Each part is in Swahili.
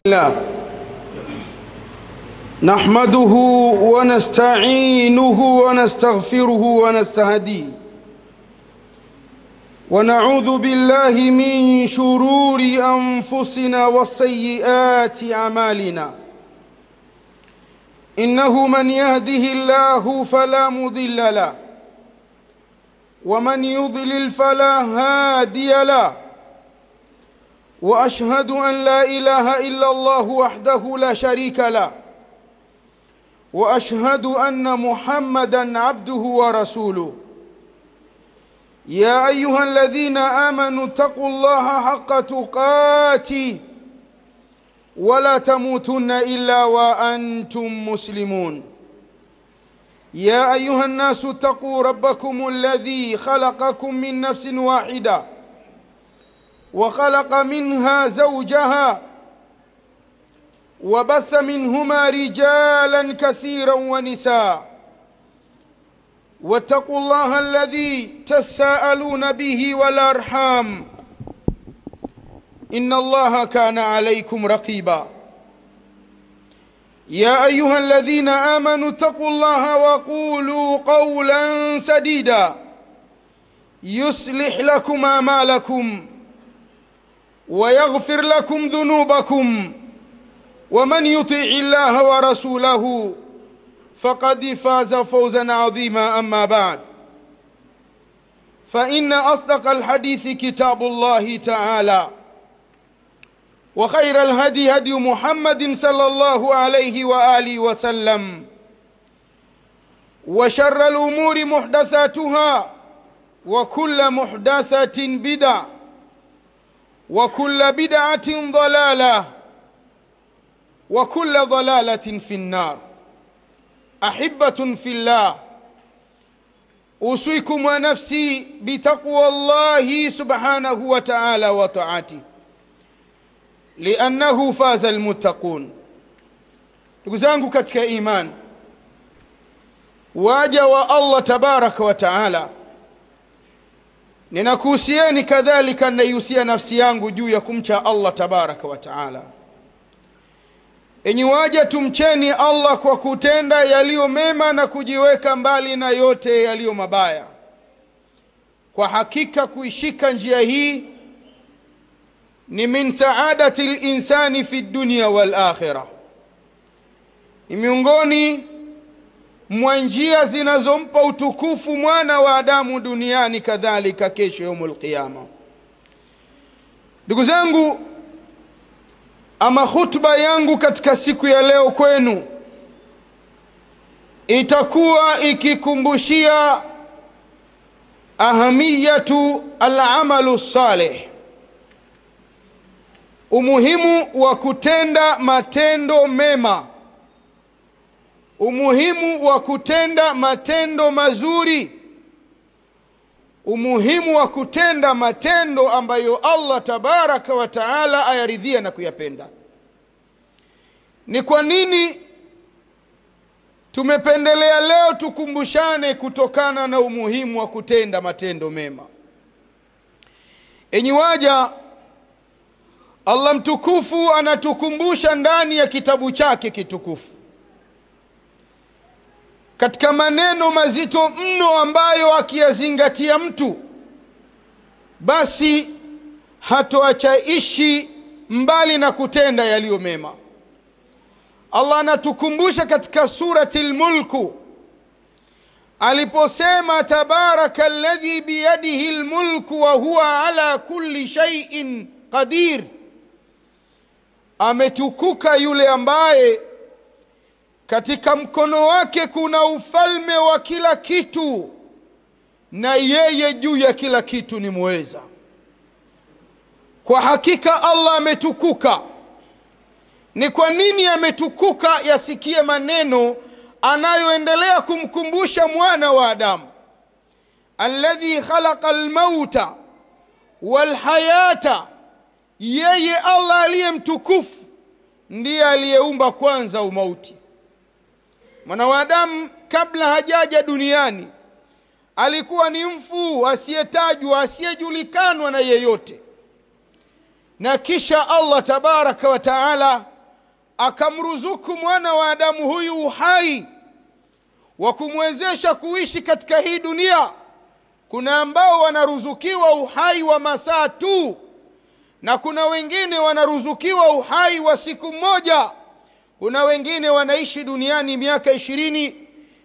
الله نحمده ونستعينه ونستغفره ونستهديه ونعوذ بالله من شرور أنفسنا وسيئات أعمالنا إنه من يهده الله فلا مضل له ومن يضلل فلا هادي له وأشهد أن لا إله إلا الله وحده لا شريك له وأشهد أن محمدًا عبده ورسوله يا أيها الذين آمنوا اتقوا الله حق تقاته ولا تموتن إلا وأنتم مسلمون يا أيها الناس اتقوا ربكم الذي خلقكم من نفس واحدة وخلق منها زوجها وبث منهما رجالا كثيرا ونساء واتقوا الله الذي تساءلون به والأرحام إن الله كان عليكم رقيبا يا أيها الذين آمنوا اتقوا الله وقولوا قولا سديدا يصلح لكم أعمالكم ويغفر لكم ذنوبكم ومن يطع الله ورسوله فقد فاز فوزا عظيما أما بعد فإن أصدق الحديث كتاب الله تعالى وخير الهدي هدي محمد صلى الله عليه وآله وسلم وشر الأمور محدثاتها وكل محدثة بدعة وكل بدعة ضلالة وكل ضلالة في النار أحبة في الله أوصيكم ونفسي بتقوى الله سبحانه وتعالى وطاعته لأنه فاز المتقون. ndugu zangu katika iman, waja wa Allah tabaraka wa taala, ninakuhusieni kadhalika naihusia nafsi yangu juu ya kumcha Allah tabaraka wa taala. Enyi waja, tumcheni Allah kwa kutenda yaliyo mema na kujiweka mbali na yote yaliyo mabaya. Kwa hakika kuishika njia hii ni min saadati al-insani fi dunya wal akhirah, ni miongoni mwa njia zinazompa utukufu mwana wa Adamu duniani kadhalika kesho yaumul qiyama. Ndugu zangu, ama khutba yangu katika siku ya leo kwenu itakuwa ikikumbushia ahamiyatu al-amalu salih, umuhimu wa kutenda matendo mema, umuhimu wa kutenda matendo mazuri, umuhimu wa kutenda matendo ambayo Allah tabaraka wa taala ayaridhia na kuyapenda. Ni kwa nini tumependelea leo tukumbushane kutokana na umuhimu wa kutenda matendo mema? Enyi waja, Allah mtukufu anatukumbusha ndani ya kitabu chake kitukufu katika maneno mazito mno ambayo akiyazingatia mtu basi hatoachaishi mbali na kutenda yaliyo mema. Allah anatukumbusha katika surati al-Mulk aliposema tabaraka alladhi biyadihi al-mulk wa huwa ala kulli shay'in qadir, ametukuka yule ambaye katika mkono wake kuna ufalme wa kila kitu na yeye juu ya kila kitu ni muweza. Kwa hakika Allah ametukuka. Ni kwa nini ametukuka? Yasikie maneno anayoendelea kumkumbusha mwana wa Adamu, alladhi khalaqa almauta walhayata, yeye Allah aliye mtukufu ndiye aliyeumba kwanza umauti. Mwana wa Adamu kabla hajaja duniani alikuwa ni mfu asiyetajwa, asiyejulikanwa na yeyote, na kisha Allah tabaraka wa taala akamruzuku mwana wa Adamu huyu uhai wa kumwezesha kuishi katika hii dunia. Kuna ambao wanaruzukiwa uhai wa masaa tu, na kuna wengine wanaruzukiwa uhai wa siku moja. Kuna wengine wanaishi duniani miaka 20,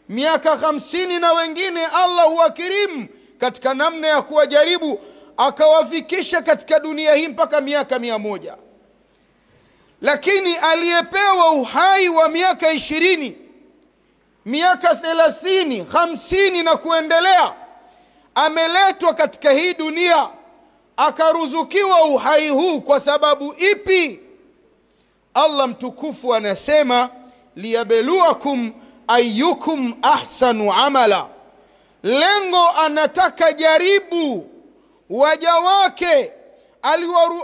miaka 50, na wengine Allah huwakirimu katika namna ya kuwajaribu akawafikisha katika dunia hii mpaka miaka 100. Lakini aliyepewa uhai wa miaka 20, miaka 30, 50 na kuendelea, ameletwa katika hii dunia akaruzukiwa uhai huu kwa sababu ipi? Allah mtukufu anasema liyabluwakum ayyukum ahsanu amala. Lengo anataka jaribu waja wake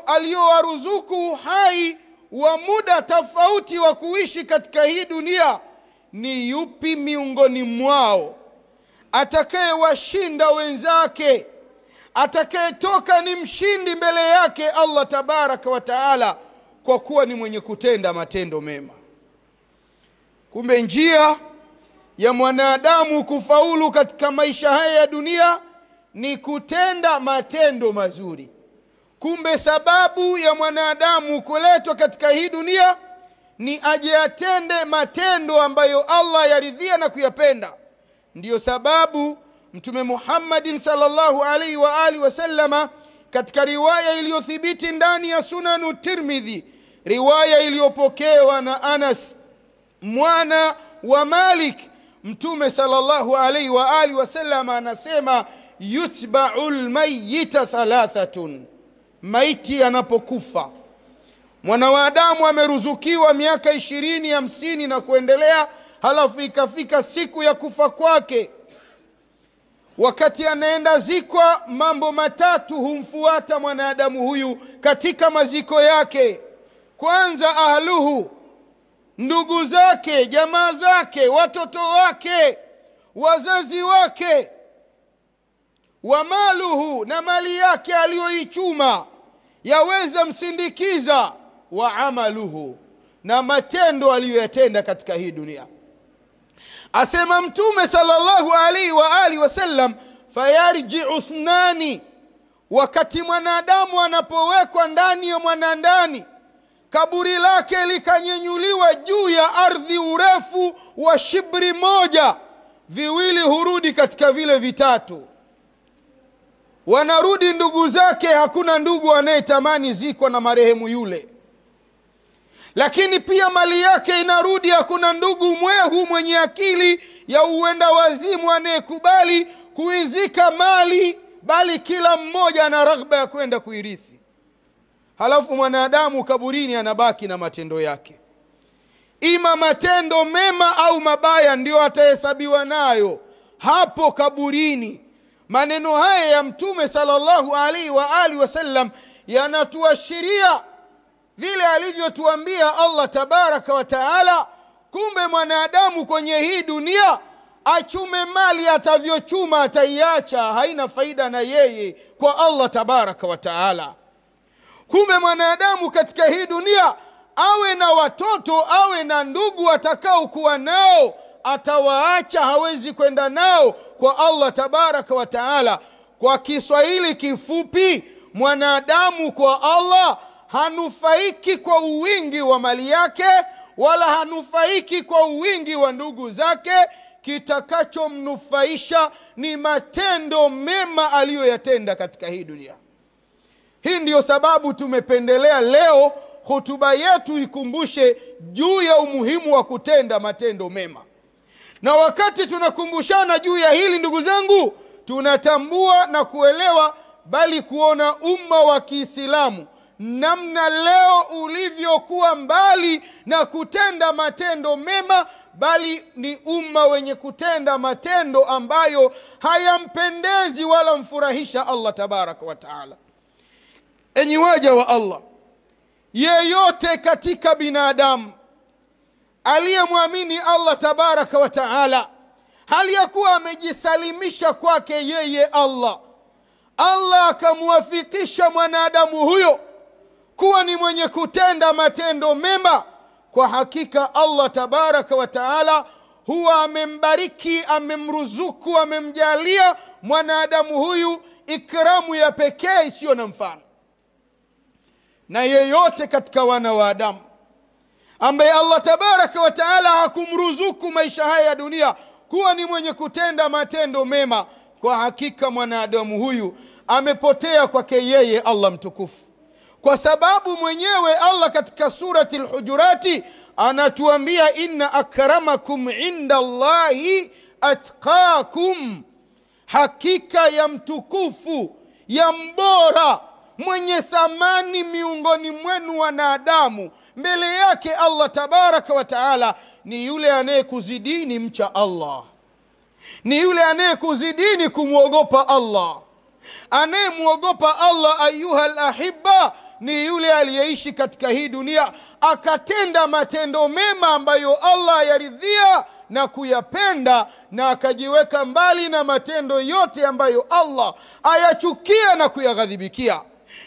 aliowaruzuku uhai wa muda tofauti wa kuishi katika hii dunia, ni yupi miongoni mwao atakayewashinda wenzake, atakayetoka ni mshindi mbele yake Allah tabaraka wa taala, kwa kuwa ni mwenye kutenda matendo mema. Kumbe njia ya mwanadamu kufaulu katika maisha haya ya dunia ni kutenda matendo mazuri. Kumbe sababu ya mwanadamu kuletwa katika hii dunia ni aje atende matendo ambayo Allah yaridhia na kuyapenda. Ndiyo sababu Mtume Muhammadin sallallahu alaihi wa alihi wasallama katika riwaya iliyothibiti ndani ya Sunanu Tirmidhi, riwaya iliyopokewa na Anas mwana wa Malik, Mtume sallallahu alaihi wa alihi wasallama anasema yutba'ul mayyita thalathatun. Maiti anapokufa, mwana wa Adamu ameruzukiwa miaka 20, 50 na kuendelea, halafu ikafika siku ya kufa kwake. Wakati anaenda zikwa, mambo matatu humfuata mwanadamu huyu katika maziko yake. Kwanza, ahluhu, ndugu zake, jamaa zake, watoto wake, wazazi wake. Wa maluhu, na mali yake aliyoichuma yaweza msindikiza. Wa amaluhu, na matendo aliyoyatenda katika hii dunia. Asema Mtume sallallahu alaihi wa alihi wasallam, fayarji'u ithnani. Wakati mwanadamu anapowekwa ndani ya mwanandani, kaburi lake likanyenyuliwa juu ya ardhi urefu wa shibri moja, viwili hurudi katika vile vitatu. Wanarudi ndugu zake, hakuna ndugu anayetamani zikwa na marehemu yule. Lakini pia mali yake inarudi, hakuna ndugu mwehu mwenye akili ya uenda wazimu anayekubali kuizika mali, bali kila mmoja ana raghba ya kwenda kuirithi. Halafu mwanadamu kaburini anabaki na matendo yake, ima matendo mema au mabaya ndio atahesabiwa nayo hapo kaburini. Maneno haya ya Mtume sallallahu alaihi wa alihi wasallam yanatuashiria vile alivyotuambia Allah tabaraka wa taala. Kumbe mwanadamu kwenye hii dunia achume mali atavyochuma, ataiacha, haina faida na yeye kwa Allah tabaraka wa taala. Kumbe mwanadamu katika hii dunia awe na watoto, awe na ndugu atakao kuwa nao, atawaacha, hawezi kwenda nao kwa Allah tabaraka wa taala. Kwa Kiswahili kifupi, mwanadamu kwa Allah hanufaiki kwa uwingi wa mali yake, wala hanufaiki kwa uwingi wa ndugu zake. Kitakachomnufaisha ni matendo mema aliyoyatenda katika hii dunia. Hii ndiyo sababu tumependelea leo hotuba yetu ikumbushe juu ya umuhimu wa kutenda matendo mema. Na wakati tunakumbushana juu ya hili, ndugu zangu, tunatambua na kuelewa, bali kuona umma wa Kiislamu namna leo ulivyokuwa mbali na kutenda matendo mema, bali ni umma wenye kutenda matendo ambayo hayampendezi wala mfurahisha Allah tabaraka wa taala. Enyi waja wa Allah, yeyote katika binadamu aliyemwamini Allah tabaraka wa taala, hali ya kuwa amejisalimisha kwake yeye Allah, Allah akamwafikisha mwanadamu huyo kuwa ni mwenye kutenda matendo mema, kwa hakika Allah tabaraka wa taala huwa amembariki, amemruzuku, amemjalia mwanadamu huyu ikramu ya pekee isiyo na mfano. Na yeyote katika wana wa Adamu ambaye Allah tabaraka wa taala hakumruzuku maisha haya ya dunia kuwa ni mwenye kutenda matendo mema, kwa hakika mwanadamu huyu amepotea kwake yeye Allah mtukufu. Kwa sababu mwenyewe Allah katika surati al-Hujurati anatuambia, inna akramakum inda Allahi atqakum, hakika ya mtukufu, ya mbora, mwenye thamani miongoni mwenu wanadamu mbele yake Allah tabaraka wa taala ni yule anayekuzidini mcha Allah, ni yule anayekuzidini kumwogopa Allah. Anayemwogopa Allah ayuha alahibba ni yule aliyeishi katika hii dunia akatenda matendo mema ambayo Allah yaridhia na kuyapenda, na akajiweka mbali na matendo yote ambayo Allah ayachukia na kuyaghadhibikia.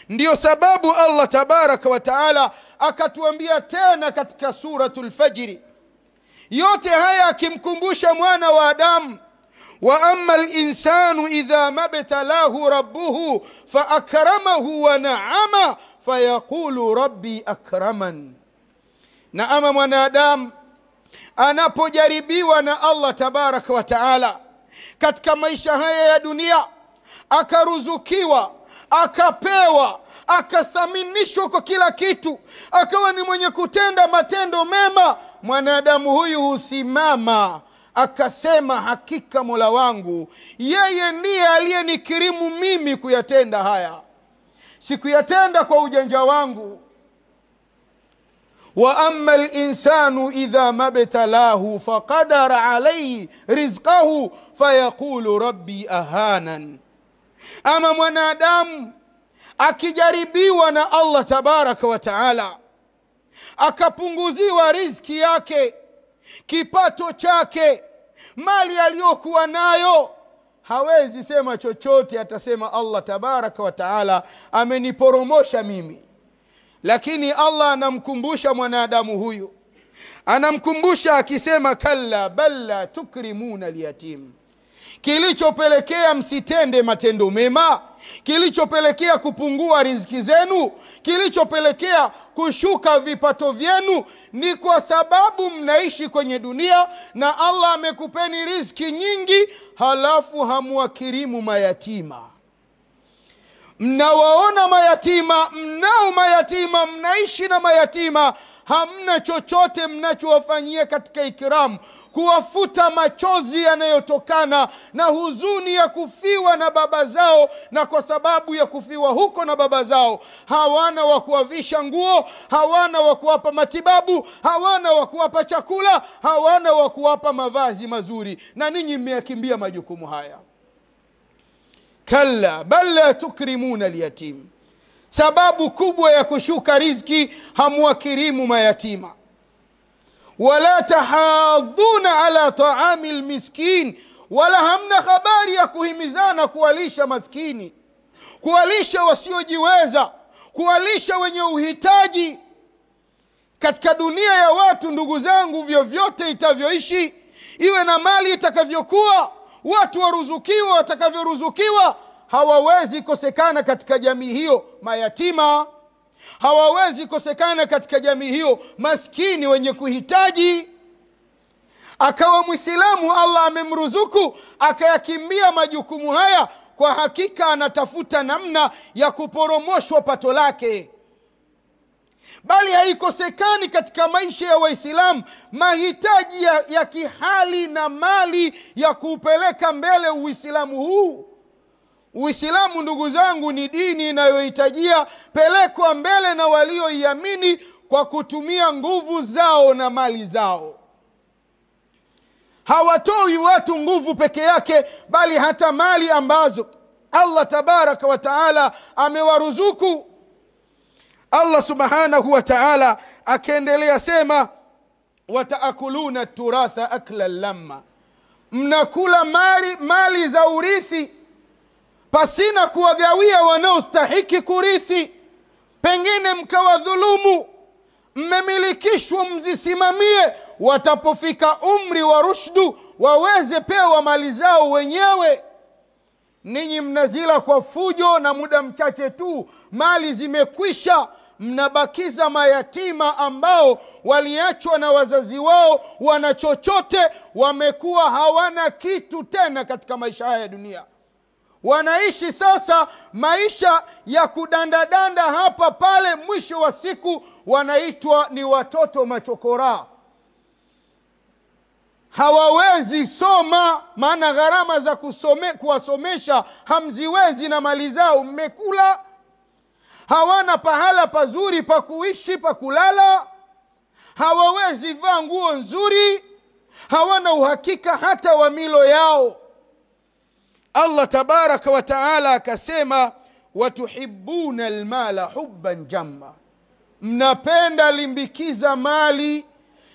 Ndiyo sababu Allah tabaraka wa taala akatuambia tena katika suratul Fajri, yote haya akimkumbusha mwana wa Adamu, wa amma al-insanu idha mabtalahu rabbuhu fa akramahu wa na'ama fayaqulu rabbi akraman. Na ama mwanadamu anapojaribiwa na Allah tabaraka wa taala katika maisha haya ya dunia, akaruzukiwa, akapewa, akathaminishwa kwa kila kitu, akawa ni mwenye kutenda matendo mema, mwanadamu huyu husimama akasema, hakika Mola wangu yeye ndiye aliyenikirimu mimi kuyatenda haya, sikuyatenda kwa ujanja wangu. wa amma al-insanu idha mabtalahu faqadara alayhi rizqahu fayaqulu rabbi ahanan. Ama mwanadamu akijaribiwa na Allah tabaraka wa taala, akapunguziwa riziki yake, kipato chake, mali aliyokuwa nayo, hawezi sema chochote, atasema Allah tabaraka wa taala ameniporomosha mimi. Lakini Allah anamkumbusha mwanadamu huyu, anamkumbusha akisema, kalla balla tukrimuna al-yatim. Kilichopelekea msitende matendo mema, kilichopelekea kupungua riziki zenu, kilichopelekea kushuka vipato vyenu, ni kwa sababu mnaishi kwenye dunia na Allah amekupeni riziki nyingi, halafu hamuwakirimu mayatima. Mnawaona mayatima, mnao mayatima, mnaishi na mayatima, hamna chochote mnachowafanyia katika ikramu, kuwafuta machozi yanayotokana na huzuni ya kufiwa na baba zao, na kwa sababu ya kufiwa huko na baba zao hawana wa kuwavisha nguo, hawana wa kuwapa matibabu, hawana wa kuwapa chakula, hawana wa kuwapa mavazi mazuri, na ninyi mmeyakimbia majukumu haya. Kalla bal la tukrimuna al-yatim. Sababu kubwa ya kushuka riziki, hamuwakirimu mayatima. Wala tahaduna ala ta'ami al-miskin, wala hamna habari ya kuhimizana kuwalisha maskini, kuwalisha wasiojiweza, kuwalisha wenye uhitaji. Katika dunia ya watu, ndugu zangu, vyovyote itavyoishi, iwe na mali itakavyokuwa, watu waruzukiwa watakavyoruzukiwa, hawawezi kosekana katika jamii hiyo mayatima, hawawezi kosekana katika jamii hiyo maskini wenye kuhitaji. Akawa Muislamu Allah amemruzuku akayakimbia majukumu haya, kwa hakika anatafuta namna ya kuporomoshwa pato lake. Bali haikosekani katika maisha ya Waislamu mahitaji ya kihali na mali ya kuupeleka mbele Uislamu huu. Uislamu, ndugu zangu, ni dini inayohitajia pelekwa mbele na walioiamini kwa kutumia nguvu zao na mali zao. Hawatoi watu nguvu peke yake, bali hata mali ambazo Allah tabaraka wa taala amewaruzuku. Allah subhanahu wa ta'ala akaendelea sema, wataakuluna turatha akla lamma, mnakula mali za urithi pasina kuwagawia wanaostahiki kurithi, pengine mkawadhulumu, mmemilikishwa, mzisimamie. Watapofika umri wa rushdu waweze pewa mali zao wenyewe. Ninyi mnazila kwa fujo, na muda mchache tu mali zimekwisha. Mnabakiza mayatima ambao waliachwa na wazazi wao, wana chochote, wamekuwa hawana kitu tena katika maisha haya ya dunia. Wanaishi sasa maisha ya kudandadanda hapa pale, mwisho wa siku wanaitwa ni watoto machokora. Hawawezi soma, maana gharama za kuwasomesha hamziwezi na mali zao mmekula. Hawana pahala pazuri pa kuishi, pa kulala. Hawawezi vaa nguo nzuri. Hawana uhakika hata wa milo yao. Allah tabaraka wa taala akasema, watuhibbuna almala hubban jamma, mnapenda limbikiza mali,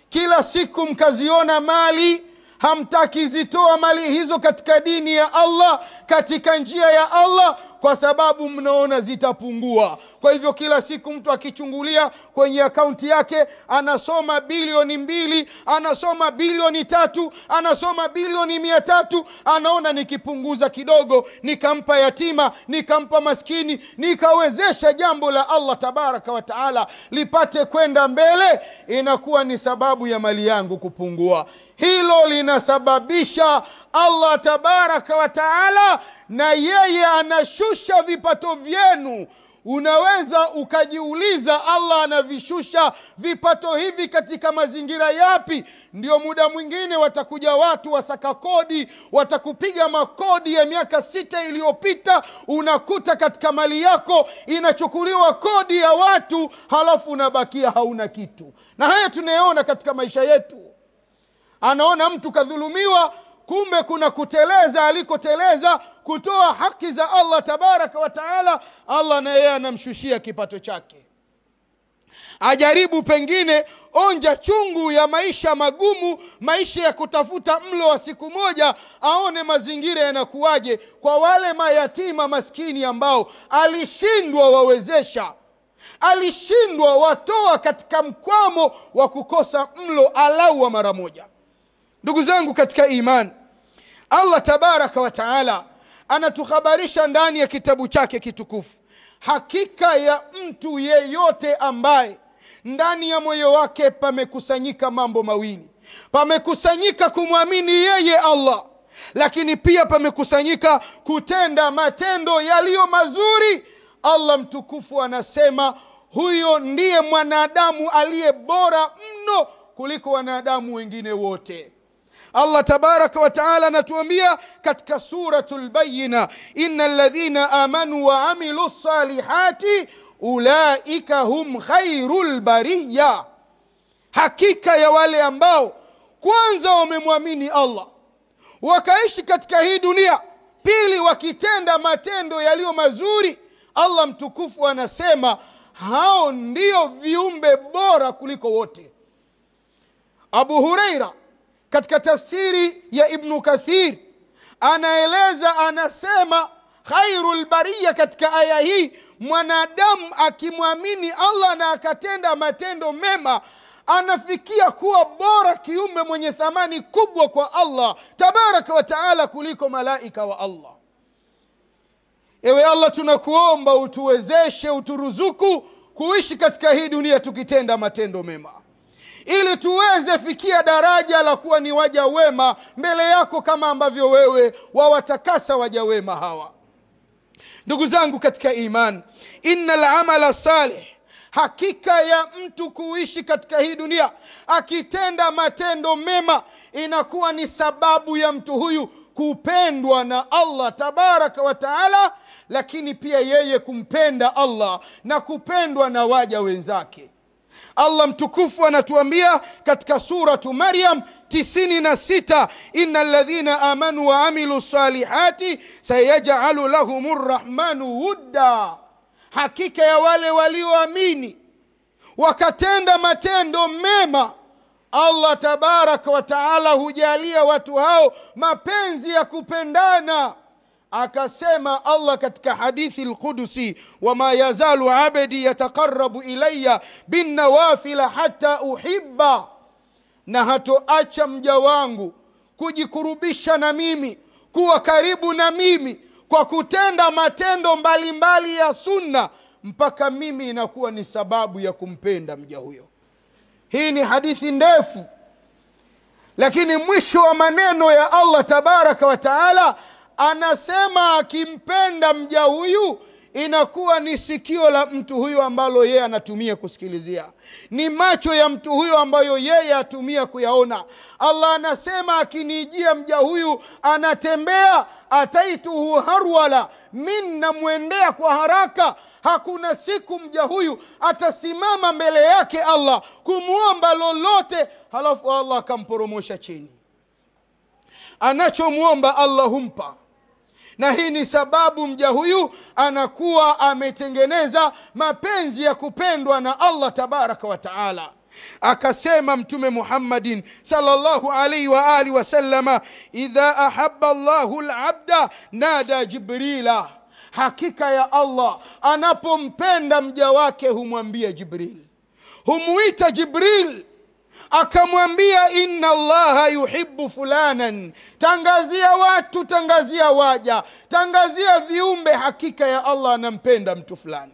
kila siku mkaziona mali, hamtaki zitoa mali hizo katika dini ya Allah, katika njia ya Allah, kwa sababu mnaona zitapungua. Kwa hivyo kila siku mtu akichungulia kwenye akaunti yake, anasoma bilioni 2, anasoma bilioni 3, anasoma bilioni 300, anaona nikipunguza kidogo, nikampa yatima, nikampa maskini, nikawezesha jambo la Allah tabaraka wa taala lipate kwenda mbele, inakuwa ni sababu ya mali yangu kupungua. Hilo linasababisha Allah tabaraka wa taala na yeye anashusha vipato vyenu. Unaweza ukajiuliza, Allah anavishusha vipato hivi katika mazingira yapi? Ndio muda mwingine watakuja watu wasaka kodi, watakupiga makodi ya miaka 6 iliyopita, unakuta katika mali yako inachukuliwa kodi ya watu, halafu unabakia hauna kitu. Na haya tunayaona katika maisha yetu. Anaona mtu kadhulumiwa, kumbe kuna kuteleza alikoteleza kutoa haki za Allah tabaraka wa taala. Allah na yeye anamshushia kipato chake. Ajaribu pengine onja chungu ya maisha magumu, maisha ya kutafuta mlo wa siku moja, aone mazingira yanakuwaje kwa wale mayatima maskini ambao alishindwa wawezesha, alishindwa watoa katika mkwamo wa kukosa mlo alau wa mara moja. Ndugu zangu katika imani, Allah tabaraka wa taala anatuhabarisha ndani ya kitabu chake kitukufu hakika ya mtu yeyote ambaye ndani ya moyo wake pamekusanyika mambo mawili. Pamekusanyika kumwamini yeye Allah, lakini pia pamekusanyika kutenda matendo yaliyo mazuri. Allah mtukufu anasema huyo ndiye mwanadamu aliye bora mno kuliko wanadamu wengine wote. Allah tabaraka wa taala anatuambia katika suratul Bayyina, innal ladhina amanu wa amilu salihati ulaika hum khairul bariya, hakika ya wale ambao kwanza wamemwamini Allah wakaishi katika hii dunia, pili wakitenda matendo yaliyo mazuri, Allah mtukufu anasema hao ndio viumbe bora kuliko wote. Abu Huraira katika tafsiri ya Ibn Kathir anaeleza, anasema khairul bariya katika aya hii, mwanadamu akimwamini Allah na akatenda matendo mema, anafikia kuwa bora kiumbe mwenye thamani kubwa kwa Allah tabaraka wa taala kuliko malaika wa Allah. Ewe Allah, tunakuomba utuwezeshe, uturuzuku kuishi katika hii dunia tukitenda matendo mema, ili tuweze fikia daraja la kuwa ni waja wema mbele yako, kama ambavyo wewe wawatakasa waja wema hawa. Ndugu zangu katika iman, innal amala salih, hakika ya mtu kuishi katika hii dunia akitenda matendo mema, inakuwa ni sababu ya mtu huyu kupendwa na Allah tabaraka wa taala, lakini pia yeye kumpenda Allah na kupendwa na waja wenzake. Allah mtukufu anatuambia katika suratu Maryam 96, innal ladhina amanu wa amilu salihati sayaj'alu lahumur rahmanu wudda, hakika ya wale walioamini wakatenda matendo mema, Allah tabaraka wa taala hujalia watu hao mapenzi ya kupendana. Akasema Allah katika hadithi al-Qudusi, wama yazalu abdi yataqarrabu ilayya bin nawafil hatta uhibba, na hatoacha mja wangu kujikurubisha na mimi, kuwa karibu na mimi kwa kutenda matendo mbalimbali ya sunna, mpaka mimi inakuwa ni sababu ya kumpenda mja huyo. Hii ni hadithi ndefu, lakini mwisho wa maneno ya Allah tabaraka wa taala anasema akimpenda mja huyu inakuwa ni sikio la mtu huyu ambalo yeye anatumia kusikilizia, ni macho ya mtu huyu ambayo yeye atumia kuyaona. Allah anasema akinijia mja huyu anatembea, ataituhu harwala, min namwendea kwa haraka. Hakuna siku mja huyu atasimama mbele yake Allah kumuomba lolote halafu Allah akamporomosha chini. Anachomuomba Allah humpa, na hii ni sababu mja huyu anakuwa ametengeneza mapenzi ya kupendwa na Allah tabaraka wa taala. Akasema Mtume Muhammadin sallallahu alayhi wa alihi wasallama, idha ahabba Allahu al-abda nada Jibrila, hakika ya Allah anapompenda mja wake humwambia Jibril, humuita Jibril akamwambia inna Allaha yuhibbu fulanan, tangazia watu, tangazia waja, tangazia viumbe, hakika ya Allah anampenda mtu fulani.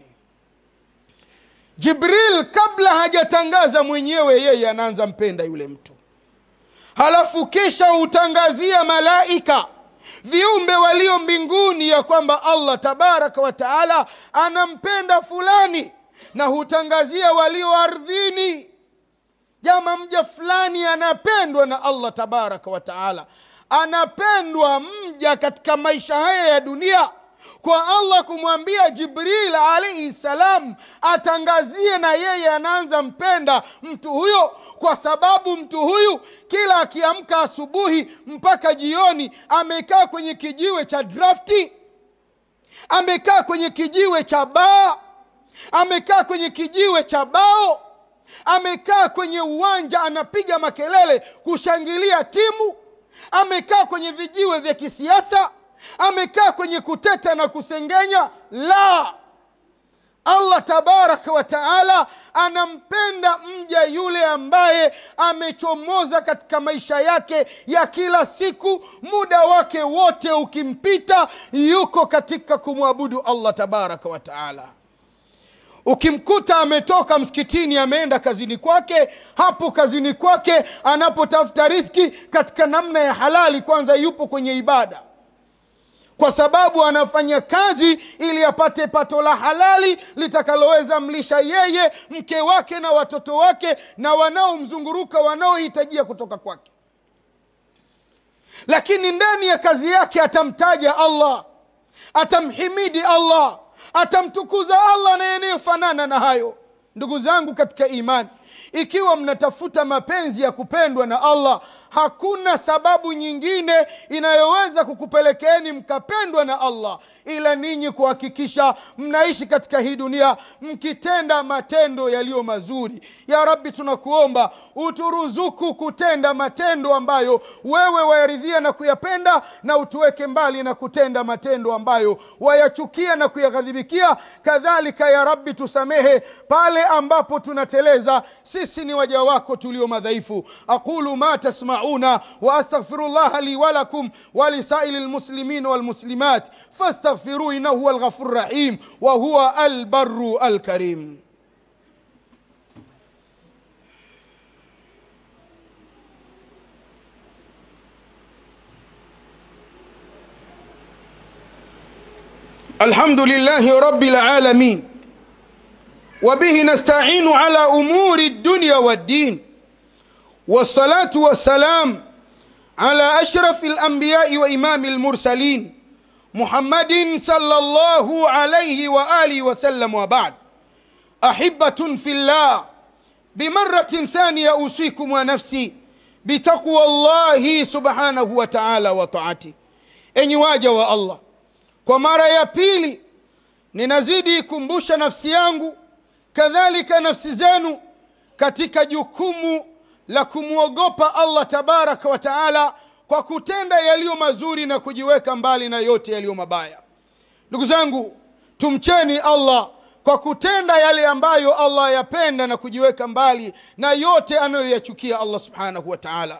Jibril kabla hajatangaza mwenyewe, yeye anaanza mpenda yule mtu, halafu kisha utangazia malaika, viumbe walio mbinguni, ya kwamba Allah tabaraka wa taala anampenda fulani, na hutangazia walio ardhini, jama mja fulani anapendwa na Allah tabaraka wa taala. Anapendwa mja katika maisha haya ya dunia kwa Allah kumwambia Jibril alayhi salam atangazie, na yeye anaanza mpenda mtu huyo, kwa sababu mtu huyu kila akiamka asubuhi mpaka jioni amekaa kwenye kijiwe cha drafti, amekaa kwenye kijiwe cha baa, amekaa kwenye kijiwe cha bao, amekaa kwenye uwanja anapiga makelele kushangilia timu, amekaa kwenye vijiwe vya kisiasa, amekaa kwenye kuteta na kusengenya. La, Allah tabaraka wa taala anampenda mja yule ambaye amechomoza katika maisha yake ya kila siku, muda wake wote ukimpita yuko katika kumwabudu Allah tabaraka wa taala. Ukimkuta ametoka msikitini ameenda kazini kwake, hapo kazini kwake anapotafuta riziki katika namna ya halali, kwanza yupo kwenye ibada, kwa sababu anafanya kazi ili apate pato la halali litakaloweza mlisha yeye, mke wake na watoto wake na wanaomzunguruka wanaohitajia kutoka kwake. Lakini ndani ya kazi yake atamtaja Allah, atamhimidi Allah, atamtukuza Allah na yanayofanana na hayo. Ndugu zangu katika imani, ikiwa mnatafuta mapenzi ya kupendwa na Allah, hakuna sababu nyingine inayoweza kukupelekeeni mkapendwa na Allah ila ninyi kuhakikisha mnaishi katika hii dunia mkitenda matendo yaliyo mazuri. Ya Rabbi, tunakuomba uturuzuku kutenda matendo ambayo wewe wayaridhia na kuyapenda, na utuweke mbali na kutenda matendo ambayo wayachukia na kuyaghadhibikia. Kadhalika ya Rabbi, tusamehe pale ambapo tunateleza, sisi ni waja wako tulio madhaifu. Aqulu ma tasma'una wa astaghfirullah li wa lakum wa lisailil muslimin wal muslimat fastaghfiruhu innahu huwal ghafurur rahim wa huwa al barru al karim. Alhamdulillahi rabbil alamin وبه نستعين على أمور الدنيا والدين والصلاة والسلام على أشرف الأنبياء وإمام المرسلين محمد صلى الله عليه وآله وسلم. وبعد، أحبة في الله، بمرة ثانية أوصيكم ونفسي بتقوى الله سبحانه وتعالى وطاعته. أني واجه الله، ومرة يا pili ninazidi kumbusha nafsi yangu kadhalika nafsi zenu katika jukumu la kumuogopa Allah tabaraka wa taala kwa kutenda yaliyo mazuri na kujiweka mbali na yote yaliyo mabaya. Ndugu zangu, tumcheni Allah kwa kutenda yale ambayo Allah yapenda na kujiweka mbali na yote anayoyachukia Allah subhanahu wa ta'ala.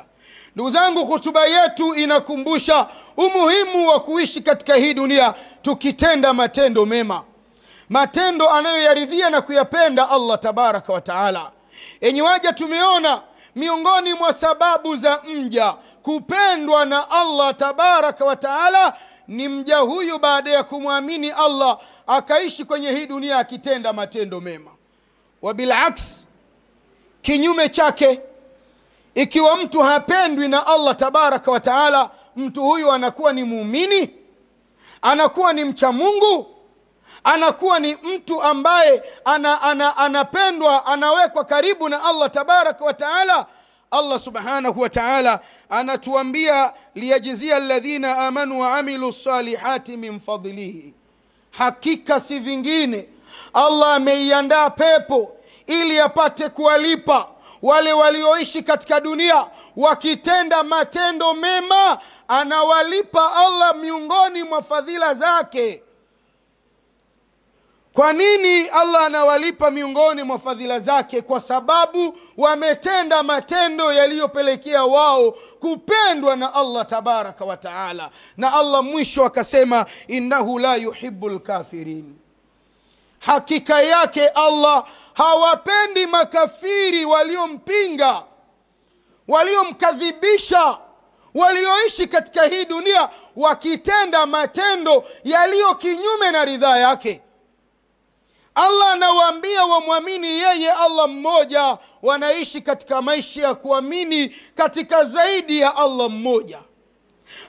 Ndugu zangu, hutuba yetu inakumbusha umuhimu wa kuishi katika hii dunia tukitenda matendo mema, matendo anayoyaridhia na kuyapenda Allah tabaraka wa ta'ala. Enyi waja, tumeona miongoni mwa sababu za mja kupendwa na Allah tabaraka wa ta'ala ni mja huyu baada ya kumwamini Allah akaishi kwenye hii dunia akitenda matendo mema. Wa bilaks, kinyume chake, ikiwa mtu hapendwi na Allah tabaraka wa ta'ala, mtu huyu anakuwa ni muumini, anakuwa ni mcha Mungu, anakuwa ni mtu ambaye anapendwa, anawekwa karibu na Allah tabaraka wa ta'ala. Allah subhanahu wa ta'ala anatuambia liyajzia alladhina amanu wa amilu salihati min fadlihi, hakika si vingine Allah ameiandaa pepo ili apate kuwalipa wale walioishi katika dunia wakitenda matendo mema. Anawalipa Allah miongoni mwa fadhila zake. Kwa nini Allah anawalipa miongoni mwa fadhila zake? Kwa sababu wametenda matendo yaliyopelekea wao kupendwa na Allah tabaraka wa ta'ala. Na Allah mwisho akasema innahu la yuhibbul kafirin, hakika yake Allah hawapendi makafiri waliompinga, waliomkadhibisha, walioishi katika hii dunia wakitenda matendo yaliyo kinyume na ridhaa yake. Allah anawaambia wamwamini yeye Allah mmoja, wanaishi katika maisha ya kuamini katika zaidi ya Allah mmoja.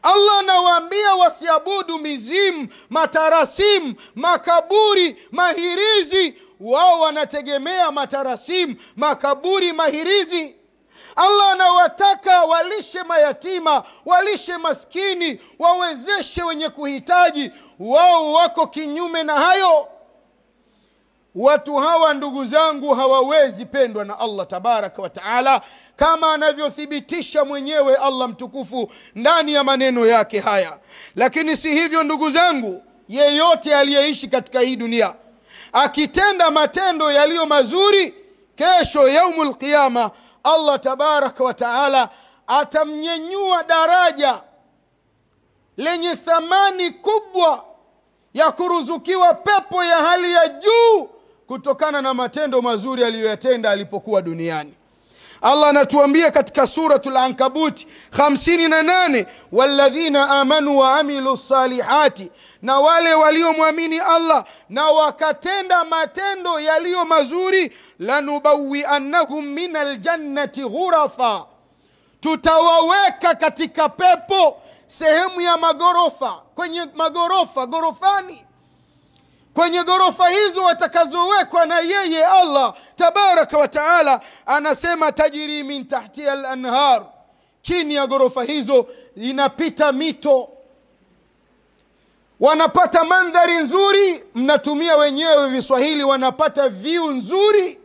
Allah anawaambia wasiabudu mizimu, matarasimu, makaburi, mahirizi. Wao wanategemea matarasimu, makaburi, mahirizi. Allah anawataka walishe mayatima, walishe maskini, wawezeshe wenye kuhitaji. Wao wako kinyume na hayo. Watu hawa, ndugu zangu, hawawezi pendwa na Allah tabaraka wa ta'ala, kama anavyothibitisha mwenyewe Allah mtukufu ndani ya maneno yake haya. Lakini si hivyo ndugu zangu, yeyote aliyeishi katika hii dunia akitenda matendo yaliyo mazuri, kesho yaumul qiyama Allah tabaraka wa ta'ala atamnyenyua daraja lenye thamani kubwa ya kuruzukiwa pepo ya hali ya juu kutokana na matendo mazuri aliyoyatenda alipokuwa duniani. Allah anatuambia katika suratul Ankabut 58, walladhina amanu wa amilu salihati, na wale waliomwamini Allah na wakatenda matendo yaliyo mazuri, lanubawwi'annahum minal jannati ghurafa, tutawaweka katika pepo sehemu ya magorofa, kwenye magorofa, gorofani. Kwenye gorofa hizo watakazowekwa na yeye Allah tabaraka wa ta'ala, anasema tajri min tahtiha al-anhar, chini ya gorofa hizo inapita mito. Wanapata mandhari nzuri, mnatumia wenyewe Viswahili, wanapata view nzuri,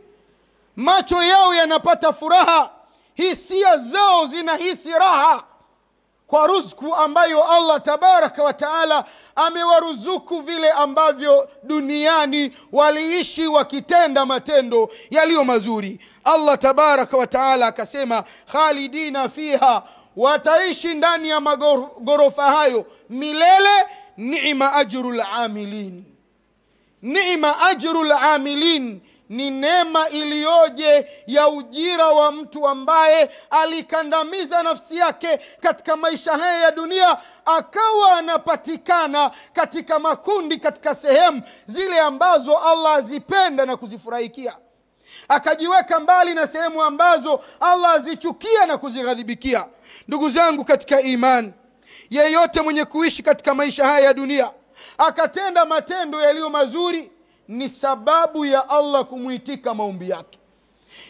macho yao yanapata furaha, hisia zao zinahisi raha kwa riziki ambayo Allah tabaraka wa ta'ala amewaruzuku vile ambavyo duniani waliishi wakitenda matendo yaliyo mazuri. Allah tabaraka wa ta'ala akasema khalidina fiha, wataishi ndani ya magorofa hayo milele. Ni'ma ajrul amilin, ni'ma ajrul amilin, ni neema iliyoje ya ujira wa mtu ambaye alikandamiza nafsi yake katika maisha haya ya dunia, akawa anapatikana katika makundi, katika sehemu zile ambazo Allah azipenda na kuzifurahikia, akajiweka mbali na sehemu ambazo Allah azichukia na kuzighadhibikia. Ndugu zangu katika imani, yeyote mwenye kuishi katika maisha haya ya dunia akatenda matendo yaliyo mazuri, ni sababu ya Allah kumuitika maombi yake,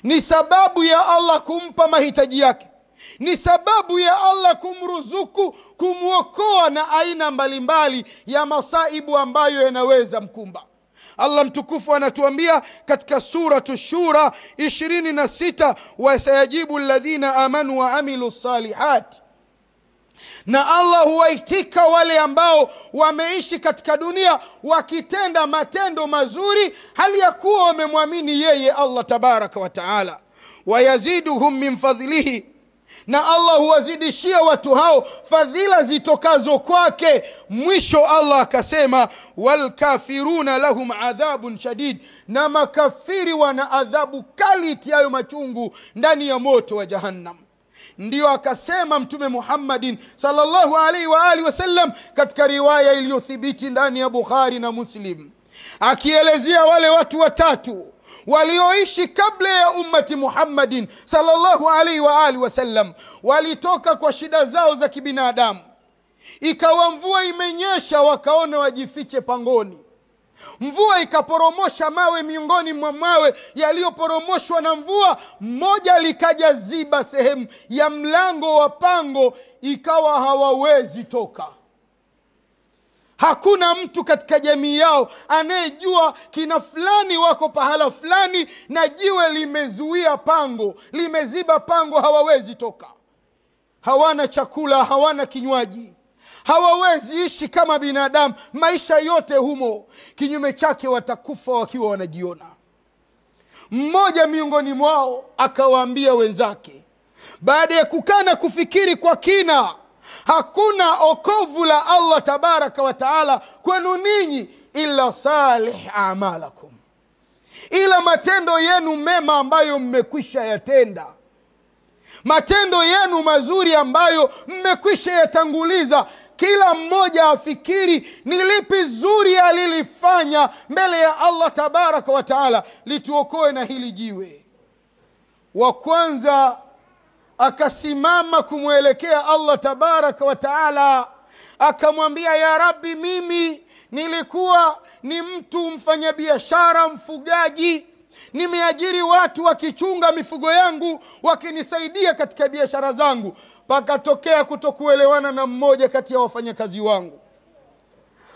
ni sababu ya Allah kumpa mahitaji yake, ni sababu ya Allah kumruzuku, kumuokoa na aina mbalimbali ya masaibu ambayo yanaweza mkumba. Allah mtukufu anatuambia katika suratu Shura 26, wasayajibu alladhina amanu wa amilu salihati, na Allah huwaitika wale ambao wameishi katika dunia wakitenda matendo mazuri hali ya kuwa wamemwamini yeye Allah tabaraka wa taala. Wayaziduhum min fadhlihi, na Allah huwazidishia watu hao fadhila zitokazo kwake. Mwisho Allah akasema walkafiruna lahum adhabun shadid, na makafiri wana adhabu kali itiayo machungu ndani ya moto wa jahannam. Ndiyo akasema Mtume Muhammadin sallallahu alaihi wa alihi wasallam katika riwaya iliyothibiti ndani ya Bukhari na Muslim, akielezea wale watu watatu walioishi kabla ya ummati Muhammadin sallallahu alaihi wa alihi wasallam. Walitoka kwa shida zao za kibinadamu, ikawa mvua imenyesha, wakaona wajifiche pangoni. Mvua ikaporomosha mawe, miongoni mwa mawe yaliyoporomoshwa na mvua, mmoja likaja ziba sehemu ya mlango wa pango, ikawa hawawezi toka. Hakuna mtu katika jamii yao anayejua kina fulani wako pahala fulani na jiwe limezuia pango, limeziba pango, hawawezi toka. Hawana chakula, hawana kinywaji, hawawezi ishi kama binadamu maisha yote humo. Kinyume chake watakufa wakiwa wanajiona. Mmoja miongoni mwao akawaambia wenzake, baada ya kukana kufikiri kwa kina, hakuna okovu la Allah tabaraka wa taala kwenu ninyi illa salih amalakum, ila matendo yenu mema ambayo mmekwisha yatenda, matendo yenu mazuri ambayo mmekwisha yatanguliza. Kila mmoja afikiri ni lipi zuri alilifanya mbele ya Allah tabaraka wa taala lituokoe na hili jiwe. Wa kwanza akasimama kumwelekea Allah tabaraka wa taala, akamwambia, ya Rabbi, mimi nilikuwa ni mtu mfanyabiashara, mfugaji, nimeajiri watu wakichunga mifugo yangu, wakinisaidia katika biashara zangu. Pakatokea kutokuelewana na mmoja kati ya wafanyakazi wangu,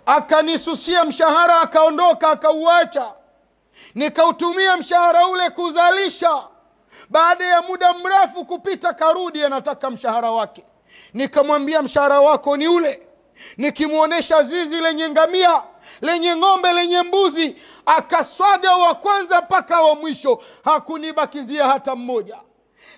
akanisusia mshahara, akaondoka, akauacha. Nikautumia mshahara ule kuzalisha. Baada ya muda mrefu kupita, karudi anataka mshahara wake. Nikamwambia, mshahara wako ni ule. Nikimuonesha zizi lenye ngamia, lenye ng'ombe, lenye mbuzi, akaswaga wa kwanza mpaka wa mwisho, hakunibakizia hata mmoja.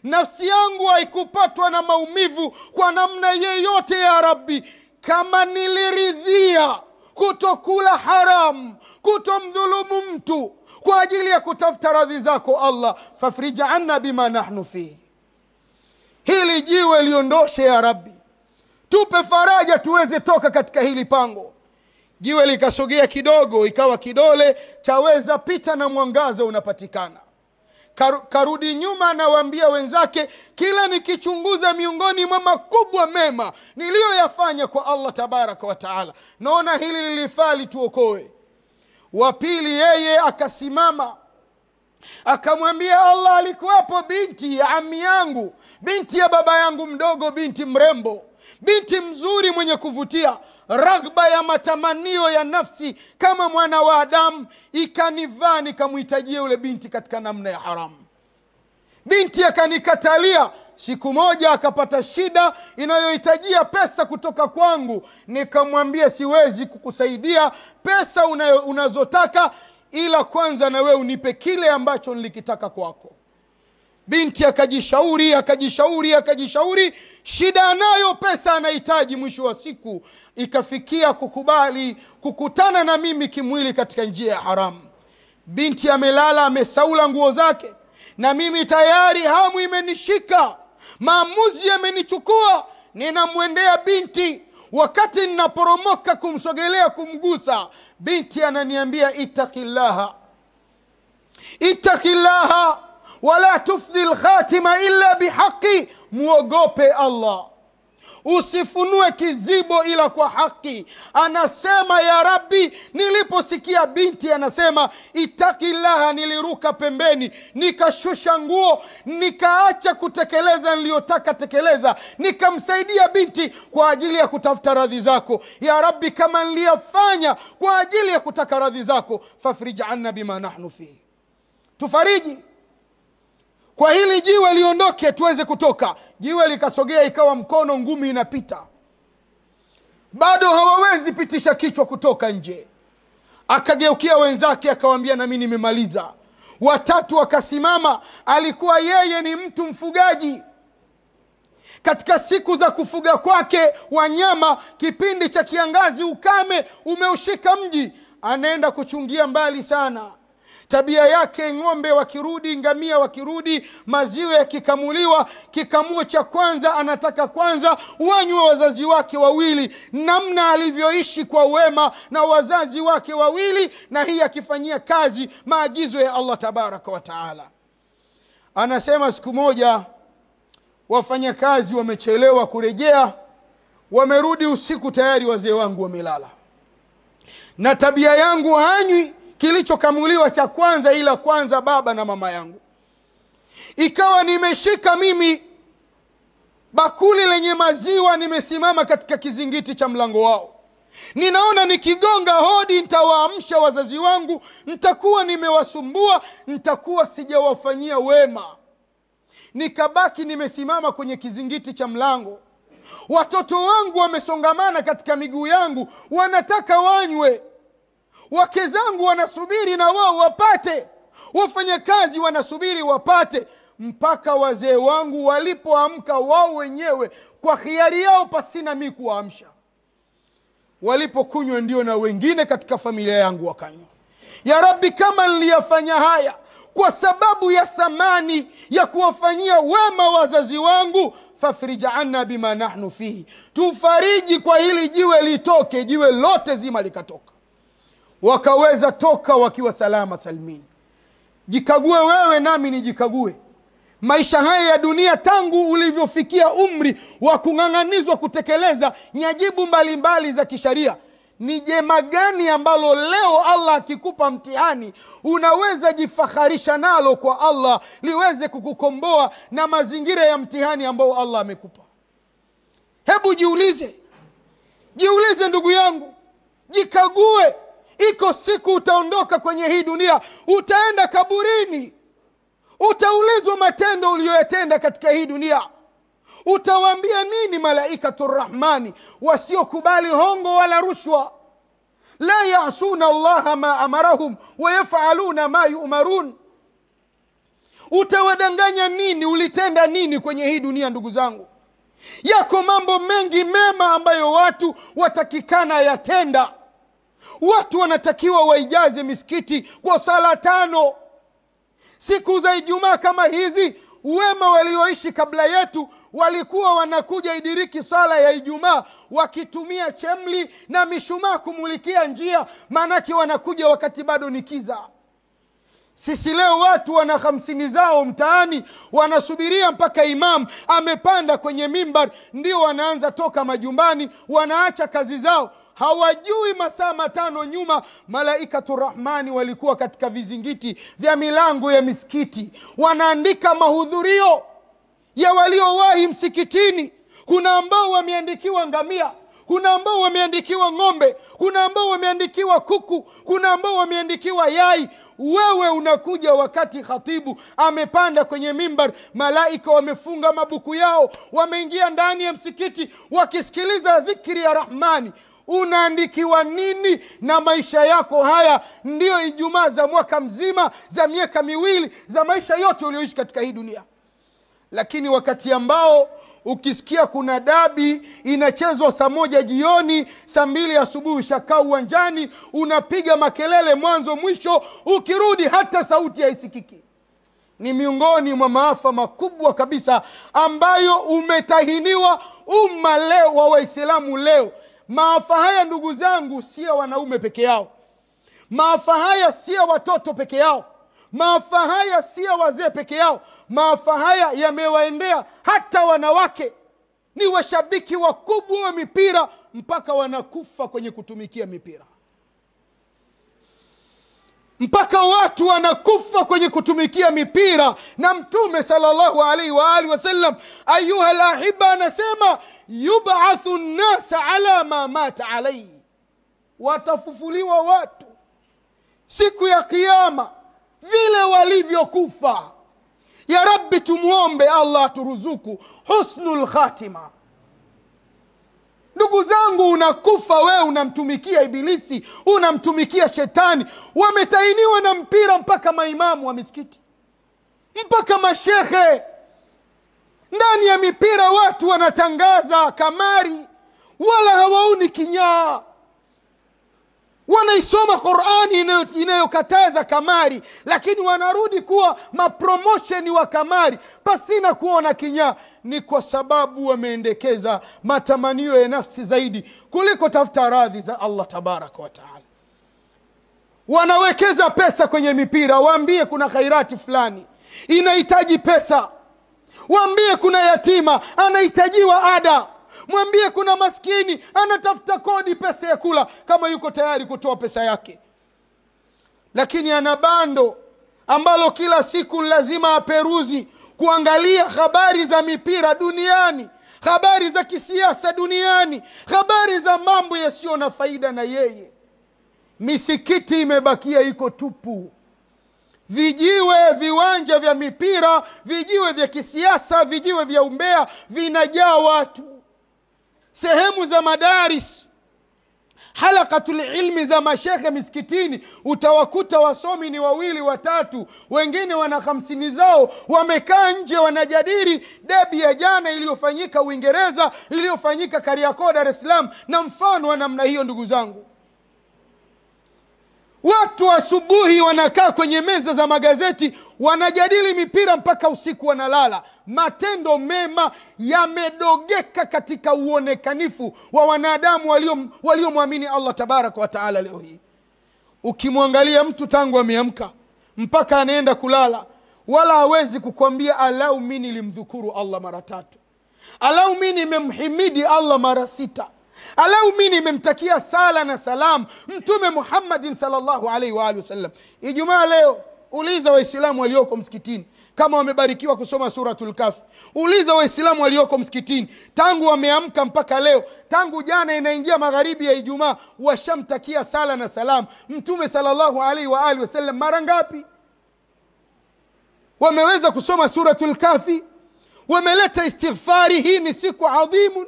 Nafsi yangu haikupatwa na maumivu kwa namna yeyote. Ya Rabbi, kama niliridhia kutokula haramu, kutomdhulumu mtu kwa ajili ya kutafuta radhi zako Allah, fafrija anna bima nahnu fihi, hili jiwe liondoshe ya Rabbi, tupe faraja tuweze toka katika hili pango. Jiwe likasogea kidogo, ikawa kidole chaweza pita na mwangaza unapatikana. Karudi nyuma, anawaambia wenzake, kila nikichunguza miongoni mwa makubwa mema niliyoyafanya kwa Allah tabaraka wa taala, naona hili lilifaa lituokoe. Wa pili, yeye akasimama akamwambia Allah, alikuwepo binti ya ami yangu, binti ya baba yangu mdogo, binti mrembo, binti mzuri mwenye kuvutia, raghba ya matamanio ya nafsi kama mwana wa Adamu, ikanivaa nikamhitajia yule binti katika namna ya haramu. Binti akanikatalia. Siku moja akapata shida inayohitajia pesa kutoka kwangu, nikamwambia, siwezi kukusaidia pesa unazotaka, ila kwanza na wewe unipe kile ambacho nilikitaka kwako. Binti akajishauri, shida anayo, pesa anahitaji. Mwisho wa siku ikafikia kukubali kukutana na mimi kimwili katika njia ya haramu. Binti amelala, amesaula nguo zake, na mimi tayari hamu imenishika, maamuzi yamenichukua. Ninamwendea binti, wakati ninaporomoka kumsogelea kumgusa, binti ananiambia, ittaqillaha wala tufdhi alkhatima illa bihaqi, muogope Allah, usifunue kizibo ila kwa haki. Anasema, ya Rabbi, niliposikia binti anasema ittaqillaha, niliruka pembeni, nikashusha nguo, nikaacha kutekeleza niliyotaka tekeleza, nikamsaidia binti kwa ajili ya kutafuta radhi zako. Ya Rabbi, kama niliyafanya kwa ajili ya kutaka radhi zako, fafrij anna bima nahnu fihi, tufariji kwa hili jiwe liondoke tuweze kutoka. Jiwe likasogea, ikawa mkono, ngumi inapita. bado hawawezi pitisha kichwa kutoka nje. Akageukia wenzake akawaambia, na mimi nimemaliza. Watatu wakasimama. Alikuwa yeye ni mtu mfugaji. Katika siku za kufuga kwake wanyama, kipindi cha kiangazi, ukame umeushika mji, anaenda kuchungia mbali sana. Tabia yake, ng'ombe wakirudi, ngamia wakirudi, maziwa yakikamuliwa, kikamuo cha kwanza anataka kwanza wanywe wazazi wake wawili. Namna alivyoishi kwa wema na wazazi wake wawili, na hii akifanyia kazi maagizo ya Allah tabaraka wa taala. Anasema siku moja wafanyakazi wamechelewa kurejea, wamerudi usiku, tayari wazee wangu wamelala. Na tabia yangu hanywi kilichokamuliwa cha kwanza, ila kwanza baba na mama yangu. Ikawa nimeshika mimi bakuli lenye maziwa, nimesimama katika kizingiti cha mlango wao. Ninaona nikigonga hodi nitawaamsha wazazi wangu, nitakuwa nimewasumbua, nitakuwa sijawafanyia wema. Nikabaki nimesimama kwenye kizingiti cha mlango. Watoto wangu wamesongamana katika miguu yangu, wanataka wanywe. Wake zangu wanasubiri na wao wapate. Wafanyakazi wanasubiri wapate. Mpaka wazee wangu walipoamka wao wenyewe kwa hiari yao, pasina mimi kuwaamsha. Walipokunywa ndio na wengine katika familia yangu wakanywa. Ya Rabbi, kama niliyafanya haya kwa sababu ya thamani ya kuwafanyia wema wazazi wangu, fafrij anna bima nahnu fihi, tufariji kwa hili jiwe litoke. Jiwe lote zima likatoka, wakaweza toka wakiwa salama salmini. Jikague wewe nami nijikague. Maisha haya ya dunia, tangu ulivyofikia umri wa kung'ang'anizwa kutekeleza nyajibu mbalimbali za kisharia, ni jema gani ambalo leo Allah akikupa mtihani unaweza jifakharisha nalo kwa Allah liweze kukukomboa na mazingira ya mtihani ambao Allah amekupa? Hebu jiulize ndugu yangu, jikague. Iko siku utaondoka kwenye hii dunia, utaenda kaburini, utaulizwa matendo uliyoyatenda katika hii dunia. Utawaambia nini malaikatu rahmani wasiokubali hongo wala rushwa? La ya'suna Allah ma amarahum wa yaf'aluna ma yu'marun. Utawadanganya nini? Ulitenda nini kwenye hii dunia? Ndugu zangu, yako mambo mengi mema ambayo watu watakikana yatenda. Watu wanatakiwa waijaze misikiti kwa sala 5 siku za Ijumaa. Kama hizi, wema walioishi kabla yetu walikuwa wanakuja idiriki sala ya Ijumaa wakitumia chemli na mishumaa kumulikia njia, maanake wanakuja wakati bado ni kiza. Sisi leo watu wana 50 zao mtaani, wanasubiria mpaka imam amepanda kwenye mimbar ndio wanaanza toka majumbani, wanaacha kazi zao. Hawajui masaa 5 nyuma malaikatu rahmani walikuwa katika vizingiti vya milango ya misikiti, wanaandika mahudhurio ya waliowahi msikitini. Kuna ambao wameandikiwa ngamia, kuna ambao wameandikiwa ng'ombe, kuna ambao wameandikiwa kuku, kuna ambao wameandikiwa yai. Wewe unakuja wakati khatibu amepanda kwenye mimbar, malaika wamefunga mabuku yao, wameingia ndani ya msikiti wakisikiliza dhikri ya Rahmani. Unaandikiwa nini? Na maisha yako haya ndio Ijumaa za mwaka mzima, za miaka miwili, za maisha yote ulioishi katika hii dunia. Lakini wakati ambao ukisikia kuna dabi inachezwa saa 1 jioni, saa 2 asubuhi ushakaa uwanjani, unapiga makelele mwanzo mwisho, ukirudi hata sauti haisikiki. Ni miongoni mwa maafa makubwa kabisa ambayo umetahiniwa umma leo wa Waislamu leo. Maafa haya ndugu zangu sio wanaume peke yao, maafa haya sio watoto peke yao, maafa haya sio wazee peke yao. Maafa haya yamewaendea hata wanawake. Ni washabiki wakubwa wa mipira mpaka wanakufa kwenye kutumikia mipira, mpaka watu wanakufa kwenye kutumikia mipira. Na Mtume sallallahu alaihi wa alihi wasallam, ayuha alahiba, anasema yub'athu an-nasa ala ma mata alayhi, watafufuliwa watu siku ya kiyama vile walivyokufa. Ya Rabbi, tumuombe Allah turuzuku husnul khatima. Ndugu zangu, unakufa wewe, unamtumikia ibilisi, unamtumikia shetani. Wametainiwa na mpira mpaka maimamu wa misikiti, mpaka mashehe. Ndani ya mipira watu wanatangaza kamari, wala hawaoni kinyaa. Wanaisoma Qur'ani inayokataza kamari, lakini wanarudi kuwa mapromotion wa kamari pasina kuona kinyaa. Ni kwa sababu wameendekeza matamanio ya nafsi zaidi kuliko tafuta radhi za Allah tabaraka wa taala. Wanawekeza pesa kwenye mipira. Waambie kuna khairati fulani inahitaji pesa. Waambie kuna yatima anahitajiwa ada. Mwambie kuna maskini anatafuta kodi pesa ya kula, kama yuko tayari kutoa pesa yake. Lakini ana bando ambalo kila siku lazima aperuzi kuangalia habari za mipira duniani, habari za kisiasa duniani, habari za mambo yasiyo na faida na yeye. Misikiti imebakia iko tupu. Vijiwe, viwanja vya mipira, vijiwe vya kisiasa, vijiwe vya umbea vinajaa watu. Sehemu za madaris, halaqatul ilmi za mashekhe misikitini, utawakuta wasomi ni 2 watatu, wengine wana 50 zao, wamekaa nje wanajadili debi ya jana iliyofanyika Uingereza, iliyofanyika Kariakoo Dar es Salaam na mfano wa namna hiyo. Ndugu zangu, watu asubuhi wanakaa kwenye meza za magazeti wanajadili mipira mpaka usiku wanalala. Matendo mema yamedogeka katika uonekanifu wa wanadamu waliomwamini Allah tabaraka wa taala. Leo hii ukimwangalia mtu tangu ameamka mpaka anaenda kulala, wala hawezi kukwambia alau mimi nilimdhukuru Allah mara 3, alau mimi nimemhimidi Allah mara 6, alau mimi nimemtakia sala na salam Mtume Muhammad sallallahu alaihi wa alihi wasallam. Ijumaa leo, uliza waislamu walioko msikitini kama wamebarikiwa kusoma suratul Kahf. Uliza waislamu walioko msikitini tangu wameamka mpaka leo, tangu jana inaingia magharibi ya Ijumaa, washamtakia sala na salam Mtume sallallahu alaihi wa alihi wasallam mara ngapi? Wameweza kusoma suratul Kahf? Wameleta istighfari? Hii ni siku adhimu.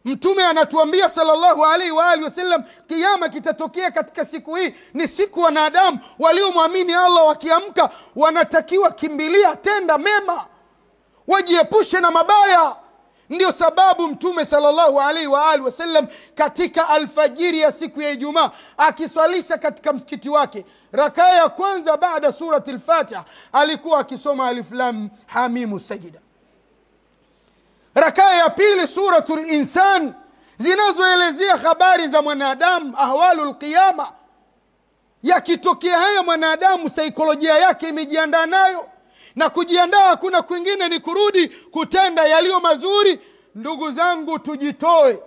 Mtume anatuambia sallallahu alaihi wa alihi wasallam, kiyama kitatokea katika siku hii. Ni siku wanadamu waliomwamini Allah wakiamka wanatakiwa kimbilia tenda mema, wajiepushe na mabaya. Ndio sababu Mtume sallallahu alaihi wa alihi wasallam katika alfajiri ya siku ya Ijumaa akiswalisha katika msikiti wake, rakaa ya kwanza baada surati al-Fatiha alikuwa akisoma alif lam hamim sajida. Rakaa ya pili suratul Insan zinazoelezea habari za mwanadamu, ahwalul qiyama. Yakitokea haya mwanadamu saikolojia yake imejiandaa nayo, na kujiandaa hakuna kwingine ni kurudi kutenda yaliyo mazuri. Ndugu zangu, tujitoe.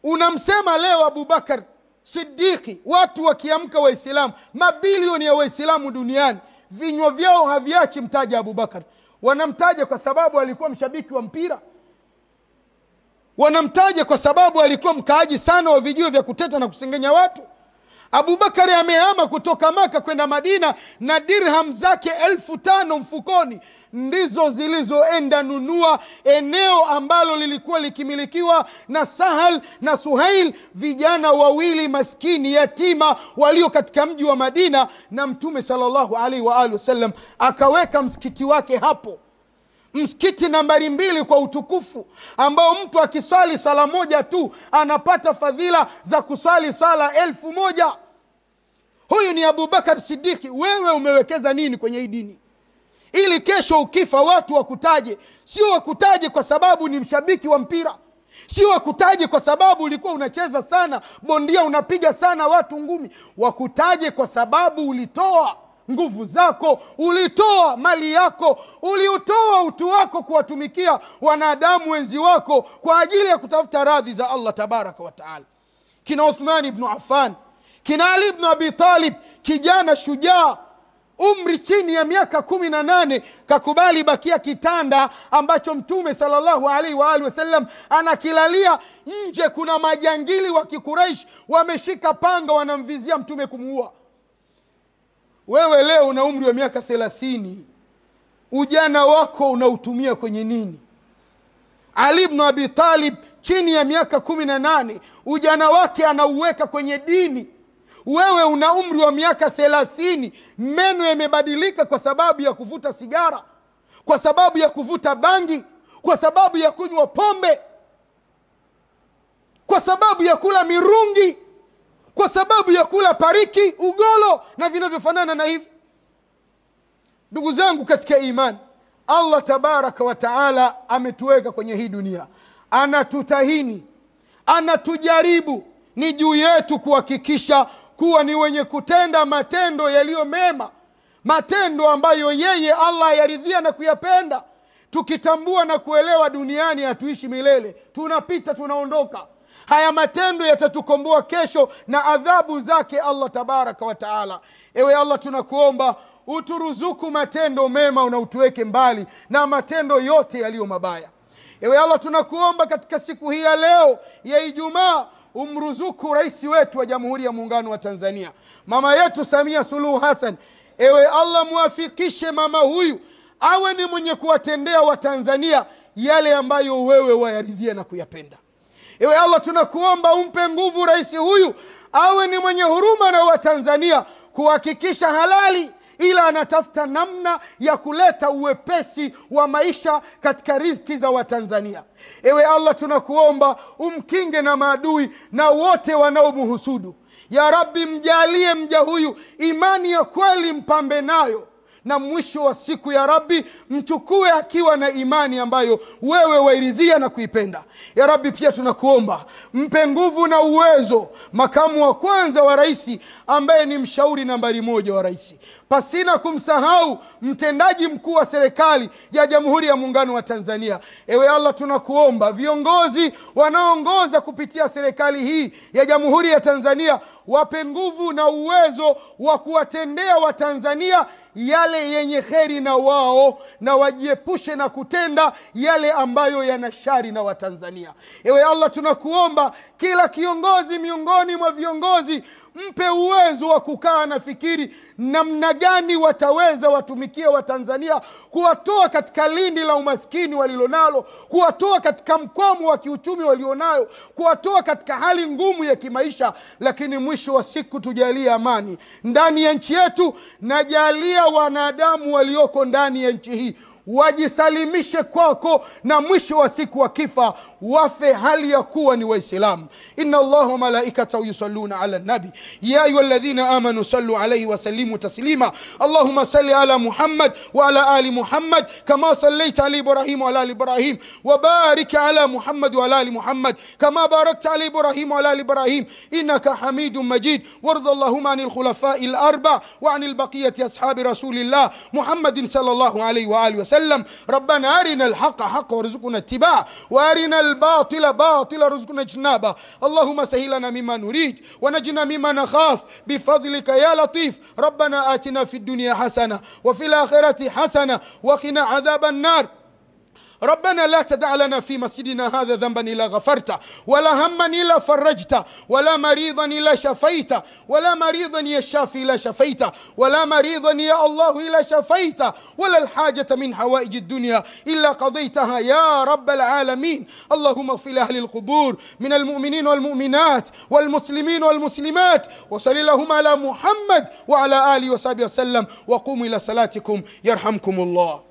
Unamsema leo Abubakar Siddiqi, watu wakiamka waislamu, mabilioni ya waislamu duniani, vinywa vyao haviachi mtaja Abubakar. Wanamtaja kwa sababu alikuwa mshabiki wa mpira, wanamtaja kwa sababu alikuwa mkaaji sana wa vijio vya kuteta na kusengenya watu. Abubakari amehama kutoka Maka kwenda Madina na dirham zake 5,000 mfukoni ndizo zilizoenda nunua eneo ambalo lilikuwa likimilikiwa na Sahal na Suhail, vijana 2 maskini yatima walio katika mji wa Madina. Na Mtume sallallahu alaihi wa alihi wasallam akaweka msikiti wake hapo, msikiti nambari 2 kwa utukufu, ambao mtu akiswali sala moja tu anapata fadhila za kuswali sala 1000. Huyu ni Abubakar Siddiqi. Wewe umewekeza nini kwenye hii dini ili kesho ukifa watu wakutaje? Sio wakutaje kwa sababu ni mshabiki wa mpira, sio wakutaje kwa sababu ulikuwa unacheza sana bondia, unapiga sana watu ngumi. Wakutaje kwa sababu ulitoa nguvu zako, ulitoa mali yako, uliutoa utu wako kuwatumikia wanadamu wenzi wako kwa ajili ya kutafuta radhi za Allah tabaraka wa taala. Kina Uthman ibn Affan, kina Ali ibn Abi Talib, kijana shujaa, umri chini ya miaka 18, kakubali bakia kitanda ambacho Mtume sallallahu alaihi wa alihi wasallam anakilalia. Nje kuna majangili wa Kikuraish wameshika panga wanamvizia Mtume kumuua. Wewe leo una umri wa miaka 30, ujana wako unautumia kwenye nini? Ali ibn Abi Talib chini ya miaka 18 ujana wake anauweka kwenye dini. Wewe una umri wa miaka 30, meno yamebadilika kwa sababu ya kuvuta sigara, kwa sababu ya kuvuta bangi, kwa sababu ya kunywa pombe, kwa sababu ya kula mirungi, kwa sababu ya kula pariki, ugolo na vinavyofanana na hivi. Ndugu zangu katika imani, Allah tabaraka wa taala ametuweka kwenye hii dunia, anatutahini, anatujaribu. Ni juu yetu kuhakikisha kuwa ni wenye kutenda matendo yaliyo mema, matendo ambayo yeye Allah yaridhia na kuyapenda, tukitambua na kuelewa duniani hatuishi milele, tunapita, tunaondoka. Haya matendo yatatukomboa kesho na adhabu zake Allah tabaraka wa taala. Ewe Allah, tunakuomba uturuzuku matendo mema na utuweke mbali na matendo yote yaliyo mabaya. Ewe Allah, tunakuomba katika siku hii ya leo ya Ijumaa, umruzuku rais wetu wa Jamhuri ya Muungano wa Tanzania, mama yetu Samia Suluhu Hassan. Ewe Allah, muafikishe mama huyu awe ni mwenye kuwatendea Watanzania yale ambayo wewe wayaridhia na kuyapenda. Ewe Allah, tunakuomba umpe nguvu rais huyu awe ni mwenye huruma na Watanzania, kuhakikisha halali, ila anatafuta namna ya kuleta uwepesi wa maisha katika riziki za Watanzania. Ewe Allah, tunakuomba umkinge na maadui na wote wanaomhusudu. Ya Rabbi, mjalie mja huyu imani ya kweli mpambe nayo, na mwisho wa siku ya Rabbi mchukue akiwa na imani ambayo wewe wairidhia na kuipenda. Ya Rabbi, pia tunakuomba mpe nguvu na uwezo makamu wa kwanza wa rais ambaye ni mshauri nambari 1 wa rais, pasina kumsahau mtendaji mkuu wa serikali ya Jamhuri ya Muungano wa Tanzania. Ewe Allah, tunakuomba viongozi wanaoongoza kupitia serikali hii ya Jamhuri ya Tanzania wape nguvu na uwezo wa kuwatendea Watanzania yale yenye kheri na wao, na wajiepushe na kutenda yale ambayo yana shari na Watanzania. Ewe Allah, tunakuomba kila kiongozi miongoni mwa viongozi mpe uwezo wa kukaa na fikiri namna gani wataweza watumikia Watanzania, kuwatoa katika lindi la umaskini walilonalo, kuwatoa katika mkwamo wa kiuchumi walionayo, kuwatoa katika hali ngumu ya kimaisha. Lakini mwisho wa siku tujalie amani ndani ya nchi yetu, na jalia wanadamu walioko ndani ya nchi hii wajisalimishe kwako, na mwisho wa siku wakifa wafe hali ya kuwa ni Waislamu. Inna Allaha wa malaikatahu yusalluna ala nabi ya ayyuhalladhina amanu sallu alayhi wa sallimu taslima. Allahumma salli ala Muhammad wa ala ali Muhammad kama sallaita ala Ibrahim wa ala ali Ibrahim, wa barik ala Muhammad wa ala ali Muhammad kama barakta ala Ibrahim wa ala ali Ibrahim innaka Hamidum Majid. Warda Allahumma anil khulafa'il arba wa anil baqiyati ashabi rasulillah Muhammadin sallallahu alayhi wa alihi wa sallam. ربنا أرنا الحق حقا وارزقنا اتباعه، وأرنا الباطل باطلا وارزقنا اجتنابه. اللهم سهل لنا مما نريد ونجنا مما نخاف بفضلك يا لطيف. ربنا آتنا في الدنيا حسنة وفي الآخرة حسنة وقنا عذاب النار. ربنا لا تدع لنا في مسجدنا هذا ذنبا إلا غفرته، ولا هما إلا فرجته، ولا مريضا إلا شفيته، ولا مريضا يا الشافي إلا شفيته، ولا مريضا يا الله إلا شفيته، ولا الحاجة من حوائج الدنيا إلا قضيتها يا رب العالمين. اللهم اغفر لأهل القبور من المؤمنين والمؤمنات والمسلمين والمسلمات، وصل اللهم على محمد وعلى آله وصحبه وسلم، وقوموا إلى صلاتكم يرحمكم الله.